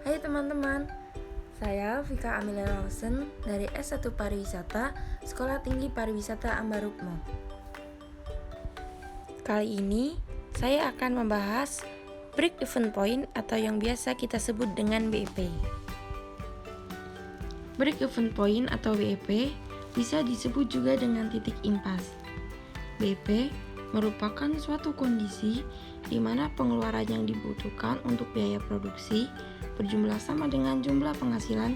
Hai teman-teman, saya Vika Amelia Lawson dari S1 Pariwisata, Sekolah Tinggi Pariwisata Ambarukmo. Kali ini, saya akan membahas Break Even Point atau yang biasa kita sebut dengan BEP. Break Even Point atau BEP bisa disebut juga dengan titik impas. BEP merupakan suatu kondisi di mana pengeluaran yang dibutuhkan untuk biaya produksi berjumlah sama dengan jumlah penghasilan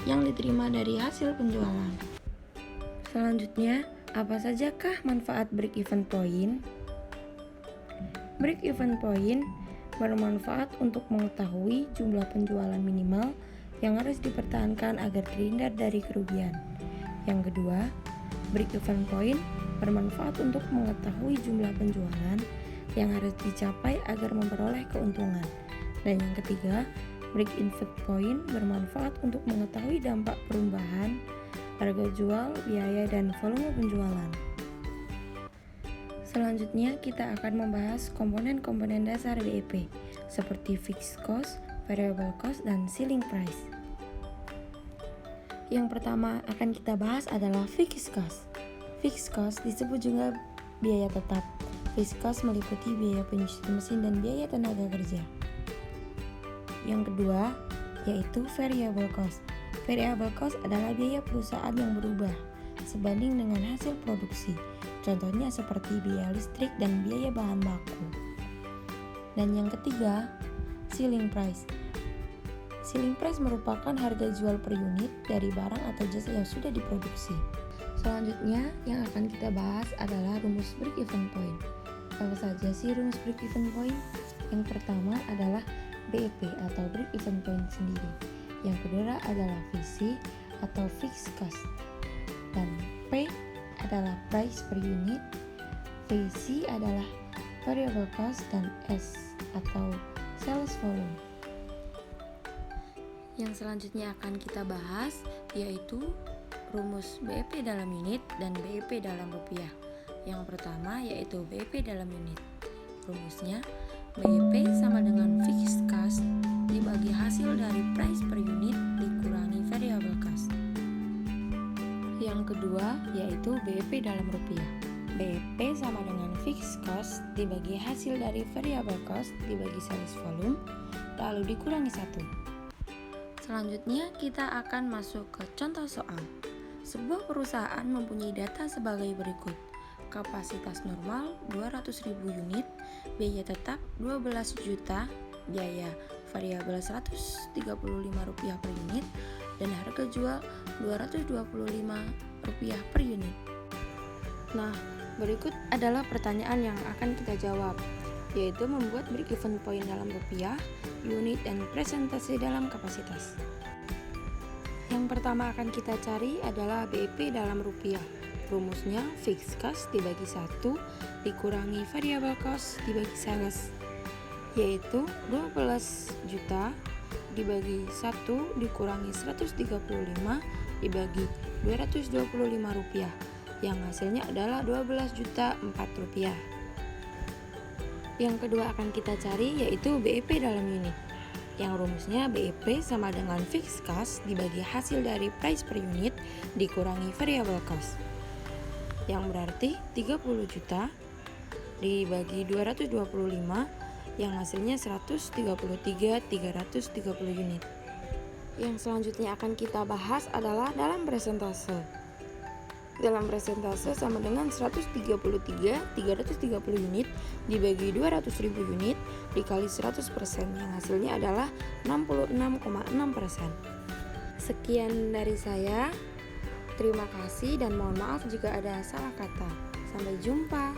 yang diterima dari hasil penjualan. Selanjutnya, apa sajakah manfaat break-even point? Break-even point bermanfaat untuk mengetahui jumlah penjualan minimal yang harus dipertahankan agar terhindar dari kerugian. Yang kedua, break-even point bermanfaat untuk mengetahui jumlah penjualan yang harus dicapai agar memperoleh keuntungan. Dan yang ketiga, break-even point bermanfaat untuk mengetahui dampak perubahan harga jual, biaya, dan volume penjualan. Selanjutnya, kita akan membahas komponen-komponen dasar BEP seperti fixed cost, variable cost, dan selling price. Yang pertama akan kita bahas adalah fixed cost. Fixed cost disebut juga biaya tetap. Fixed cost meliputi biaya penyusun mesin dan biaya tenaga kerja. Yang kedua, yaitu variable cost. Variable cost adalah biaya perusahaan yang berubah sebanding dengan hasil produksi. Contohnya seperti biaya listrik dan biaya bahan baku. Dan yang ketiga, selling price. Selling price merupakan harga jual per unit dari barang atau jasa yang sudah diproduksi. Selanjutnya, yang akan kita bahas adalah rumus break-even point. Apa saja sih rumus break-even point? Yang pertama adalah BEP atau break-even point sendiri. Yang kedua adalah VC atau fixed cost. Dan P adalah price per unit, VC adalah variable cost, dan S atau sales volume. Yang selanjutnya akan kita bahas yaitu rumus BEP dalam unit dan BEP dalam rupiah. Yang pertama yaitu BEP dalam unit. Rumusnya BEP sama dengan fixed cost dibagi hasil dari price per unit dikurangi variable cost. Yang kedua yaitu BEP dalam rupiah. BEP sama dengan fixed cost dibagi hasil dari variable cost dibagi sales volume lalu dikurangi 1. Selanjutnya kita akan masuk ke contoh soal. Sebuah perusahaan mempunyai data sebagai berikut. Kapasitas normal 200.000 unit, biaya tetap 12 juta, biaya variabel Rp135 per unit, dan harga jual Rp225 per unit. Nah, berikut adalah pertanyaan yang akan kita jawab, yaitu membuat break-even point dalam rupiah, unit, dan presentasi dalam kapasitas. Yang pertama akan kita cari adalah BEP dalam rupiah. Rumusnya fixed cost dibagi 1 dikurangi variable cost dibagi sales, yaitu 12 juta dibagi 1 dikurangi 135 dibagi Rp225, yang hasilnya adalah Rp12.004. Yang kedua akan kita cari yaitu BEP dalam unit, yang rumusnya BEP sama dengan fixed cost dibagi hasil dari price per unit dikurangi variable cost, yang berarti 30 juta dibagi 225 yang hasilnya 133.330 unit. Yang selanjutnya akan kita bahas adalah dalam presentase. Dalam presentase sama dengan 133.330 unit dibagi 200.000 unit dikali 100% yang hasilnya adalah 66,6%. Sekian dari saya. Terima kasih dan mohon maaf jika ada salah kata. Sampai jumpa.